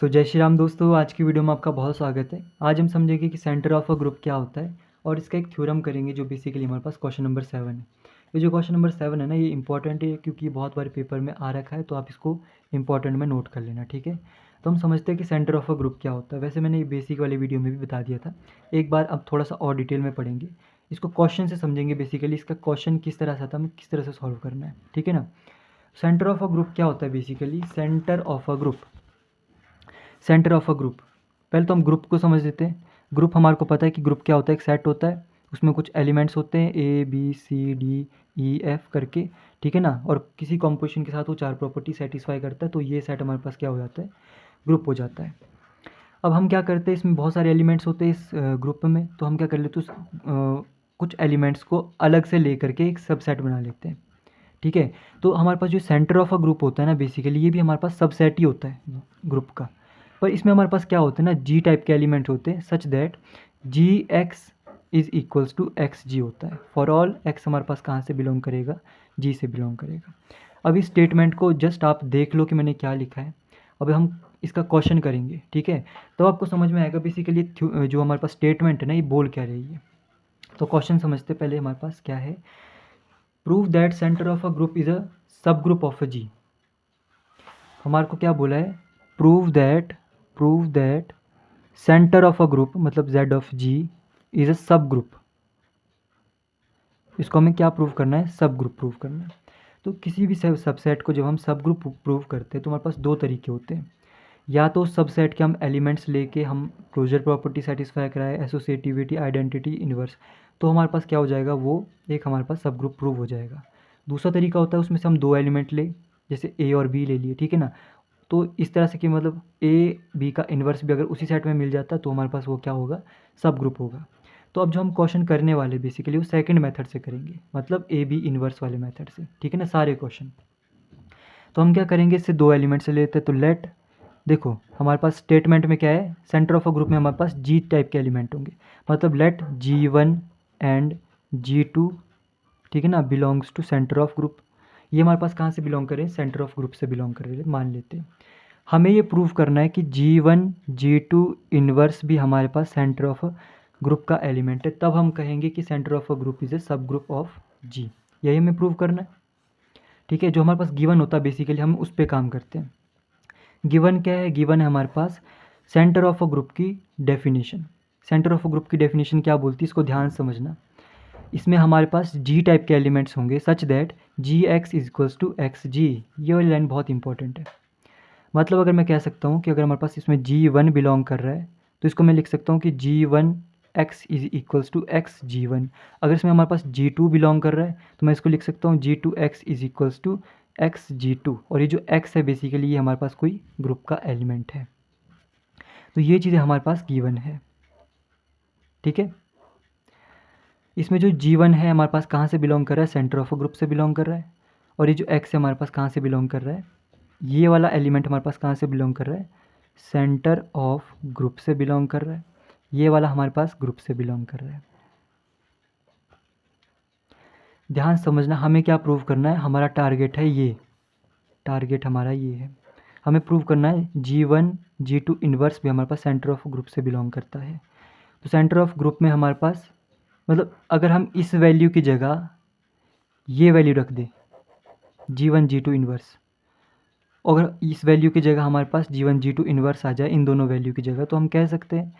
जय श्री राम दोस्तों, आज की वीडियो में आपका बहुत स्वागत है। आज हम समझेंगे कि सेंटर ऑफ अ ग्रुप क्या होता है और इसका एक थ्योरम करेंगे जो बेसिकली हमारे पास क्वेश्चन नंबर 7 है। ये जो क्वेश्चन नंबर 7 है ना, ये इंपॉर्टेंट है क्योंकि बहुत बार पेपर में आ रखा है, तो आप इसको इंपॉर्टेंट में नोट कर लेना, ठीक है। तो हम समझते हैं कि सेंटर ऑफ अ ग्रुप क्या होता है। वैसे मैंने ये बेसिक वाली वीडियो में भी बता दिया था, एक बार अब थोड़ा सा और डिटेल में पढ़ेंगे, इसको क्वेश्चन से समझेंगे। बेसिकली इसका क्वेश्चन किस तरह से आता है, हमें किस तरह से सॉल्व करना है, ठीक है ना। सेंटर ऑफ अ ग्रुप क्या होता है basically? Centre of a group, पहले तो हम ग्रुप को समझ लेते हैं। ग्रुप हमारे को पता है कि ग्रुप क्या होता है, एक सेट होता है, उसमें कुछ एलिमेंट्स होते हैं A B C D E F करके, ठीक है ना। और किसी कॉम्पोजिशन के साथ वो 4 प्रॉपर्टी सेटिस्फाई करता है, तो ये सेट हमारे पास क्या हो जाता है, ग्रुप हो जाता है। अब हम क्या करते हैं, इसमें बहुत सारे एलिमेंट्स होते हैं इस ग्रुप में, तो हम क्या कर लेते हैं कुछ एलिमेंट्स को अलग से ले करके एक सबसेट बना लेते हैं, ठीक है। तो हमारे पास जो सेंटर ऑफ अ ग्रुप होता है ना, बेसिकली ये भी हमारे पास सबसेट ही होता है ग्रुप का। पर इसमें हमारे पास क्या होते हैं ना, जी टाइप के एलिमेंट होते हैं, such that G X is equals to X G होता है। फॉर ऑल एक्स हमारे पास कहाँ से बिलोंग करेगा, जी से बिलोंग करेगा। अब इस स्टेटमेंट को जस्ट आप देख लो कि मैंने क्या लिखा है। अब हम इसका क्वेश्चन करेंगे, ठीक है, तो आपको समझ में आएगा बेसिकली जो हमारे पास स्टेटमेंट है ना, ये बोल क्या रही है। तो क्वेश्चन समझते पहले हमारे पास क्या है, prove that centre of a group is a सब ग्रुप ऑफ अ जी। हमारे को क्या बोला है, prove that centre of a group मतलब Z of G is a subgroup. इसको हमें क्या प्रूव करना है, सब ग्रुप प्रूव करना है। तो किसी भी सबसेट को जब हम सब ग्रुप प्रूव करते हैं तो हमारे पास दो तरीके होते हैं। या तो सबसेट के हम एलिमेंट्स लेके हम क्लोजर प्रॉपर्टी सेटिस्फाई कराए, एसोसिएटिविटी, आइडेंटिटी, इन्वर्स, तो हमारे पास क्या हो जाएगा, वो एक हमारे पास सब ग्रुप प्रूव हो जाएगा। दूसरा तरीका होता है उसमें से हम दो एलिमेंट ले, जैसे ए और बी ले लिए, ठीक है ना। तो इस तरह से कि मतलब ए बी का इन्वर्स भी अगर उसी सेट में मिल जाता है तो हमारे पास वो क्या होगा, सब ग्रुप होगा। तो अब जो हम क्वेश्चन करने वाले बेसिकली वो सेकंड मेथड से करेंगे, मतलब ए बी इन्वर्स वाले मेथड से, ठीक है ना, सारे क्वेश्चन। तो हम क्या करेंगे, इससे दो एलिमेंट से लेते हैं, तो लेट देखो हमारे पास स्टेटमेंट में क्या है, सेंटर ऑफ अ ग्रुप में हमारे पास जी टाइप के एलिमेंट होंगे, मतलब लेट G1 एंड G2, ठीक है ना, belongs to centre of group. ये हमारे पास कहाँ से बिलोंग करें, सेंटर ऑफ ग्रुप से बिलोंग कर रहे हैं, मान लेते हैं। हमें ये प्रूव करना है कि G1 G2 इन्वर्स भी हमारे पास सेंटर ऑफ ग्रुप का एलिमेंट है, तब हम कहेंगे कि centre of a group is a सब ग्रुप ऑफ जी। यही हमें प्रूव करना है, ठीक है। जो हमारे पास गिवन होता है बेसिकली हम उस पर काम करते हैं। गिवन क्या है, गिवन है हमारे पास सेंटर ऑफ अ ग्रुप की definition. Centre of a group की डेफिनेशन क्या बोलती है, इसको ध्यान से समझना। इसमें हमारे पास जी टाइप के एलिमेंट्स होंगे such that G X is equals to X G. ये वाली लाइन बहुत इंपॉर्टेंट है। मतलब अगर मैं कह सकता हूँ कि अगर हमारे पास इसमें G1 बिलोंग कर रहा है, तो इसको मैं लिख सकता हूँ कि G1 x is equals to x G1। अगर इसमें हमारे पास G2 बिलोंग कर रहा है तो मैं इसको लिख सकता हूँ G2 x is equals to x G2। और ये जो एक्स है बेसिकली ये हमारे पास कोई ग्रुप का एलिमेंट है। तो ये चीज़ें हमारे पास गिवन है, ठीक है। इसमें जो G1 है हमारे पास कहाँ से बिलोंग कर रहा है, सेंटर ऑफ अ ग्रुप से बिलोंग कर रहा है। और ये जो एक्स है हमारे पास कहाँ से बिलोंग कर रहा है, ये वाला एलिमेंट हमारे पास कहाँ से बिलोंग कर रहा है, सेंटर ऑफ ग्रुप से बिलोंग कर रहा है। ये वाला हमारे पास ग्रुप से बिलोंग कर रहा है। ध्यान समझना, हमें क्या प्रूव करना है, हमारा टारगेट है ये, टारगेट हमारा ये है, हमें प्रूव करना है G1 G2 इन्वर्स भी हमारे पास सेंटर ऑफ ग्रुप से बिलोंग करता है। तो सेंटर ऑफ ग्रुप में हमारे पास मतलब अगर हम इस वैल्यू की जगह ये वैल्यू रख दें G1 G2 इन्वर्स, अगर इस वैल्यू की जगह हमारे पास G1 G2 इन्वर्स आ जाए इन दोनों वैल्यू की जगह, तो हम कह सकते हैं,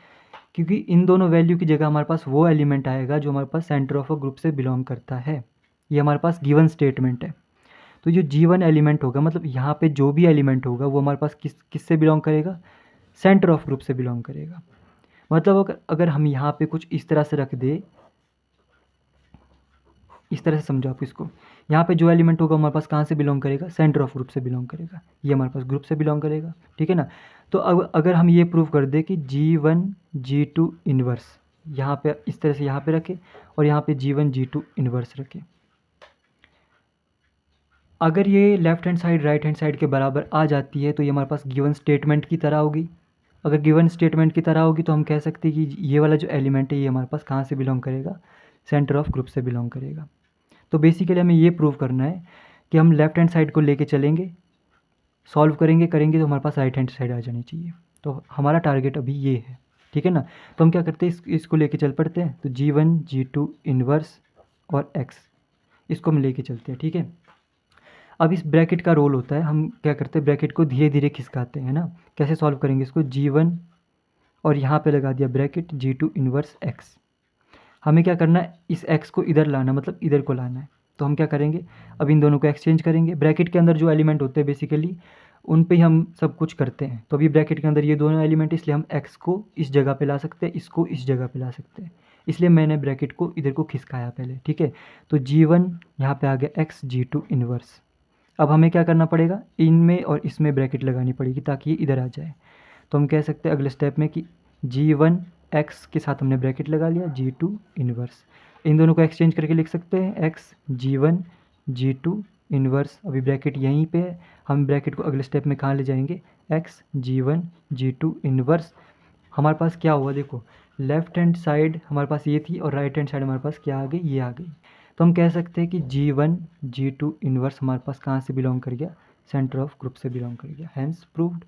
क्योंकि इन दोनों वैल्यू की जगह हमारे पास वो एलिमेंट आएगा जो हमारे पास सेंटर ऑफ अ ग्रुप से बिलोंग करता है। ये हमारे पास गिवन स्टेटमेंट है। तो जो G1 एलिमेंट होगा, मतलब यहाँ पे जो भी एलिमेंट होगा वो हमारे पास किससे बिलोंग करेगा, सेंटर ऑफ ग्रुप से बिलोंग करेगा। मतलब अगर हम यहाँ पे कुछ इस तरह से रख दे, इस तरह से समझो आप इसको, यहाँ पे जो एलिमेंट होगा हमारे पास कहाँ से बिलोंग करेगा, सेंटर ऑफ ग्रुप से बिलोंग करेगा, ये हमारे पास ग्रुप से बिलोंग करेगा, ठीक है ना। तो अब अगर हम ये प्रूव कर दे कि G1 G2 इन्वर्स यहाँ पे इस तरह से यहाँ पे रखे और यहाँ पे G1 G2 इन्वर्स रखे, अगर ये left hand side right hand side के बराबर आ जाती है तो ये हमारे पास गिवन स्टेटमेंट की तरह होगी। अगर गिवन स्टेटमेंट की तरह होगी तो हम कह सकते हैं कि ये वाला जो एलिमेंट है ये हमारे पास कहाँ से बिलोंग करेगा, सेंटर ऑफ ग्रुप से बिलोंग करेगा। तो बेसिकली हमें ये प्रूव करना है कि हम लेफ्ट हैंड साइड को लेके चलेंगे, सॉल्व करेंगे तो हमारे पास राइट हैंड साइड आ जानी चाहिए। तो हमारा टारगेट अभी ये है, ठीक है ना। तो हम क्या करते हैं, इसको लेके चल पड़ते हैं। तो G1 G2 इन्वर्स और x, इसको हम लेके चलते हैं, ठीक है। अब इस ब्रैकेट का रोल होता है, हम क्या करते हैं, ब्रैकेट को धीरे धीरे खिसकाते हैं ना। कैसे सॉल्व करेंगे इसको, G1 और यहाँ पे लगा दिया ब्रैकेट G2 इन्वर्स x। हमें क्या करना है, इस x को इधर लाना, मतलब इधर को लाना है। तो हम क्या करेंगे, अब इन दोनों को एक्सचेंज करेंगे। ब्रैकेट के अंदर जो एलिमेंट होते हैं बेसिकली उन पे ही हम सब कुछ करते हैं। तो अभी ब्रैकेट के अंदर ये दोनों एलिमेंट, इसलिए हम x को इस जगह पे ला सकते हैं, इसको इस जगह पे ला सकते हैं। इसलिए मैंने ब्रैकेट को इधर को खिसकाया पहले, ठीक है। तो G1 यहाँ पे आ गया x, G2 इन्वर्स। अब हमें क्या करना पड़ेगा, इनमें और इसमें ब्रैकेट लगानी पड़ेगी ताकि ये इधर आ जाए। तो हम कह सकते हैं अगले स्टेप में कि G1 x के साथ हमने ब्रैकेट लगा लिया, G2 इन्वर्स। इन दोनों को एक्सचेंज करके लिख सकते हैं x G1 G2 इन्वर्स। अभी ब्रैकेट यहीं पे है, हम ब्रैकेट को अगले स्टेप में कहाँ ले जाएंगे, x G1 G2 इन्वर्स। हमारे पास क्या हुआ देखो, लेफ्ट हैंड साइड हमारे पास ये थी और राइट हैंड साइड हमारे पास क्या आ गई, ये आ गई। तो हम कह सकते हैं कि G1 G2 इन्वर्स हमारे पास कहाँ से बिलोंग कर गया, सेंटर ऑफ ग्रुप से बिलोंग कर गया, हैंस प्रूव्ड।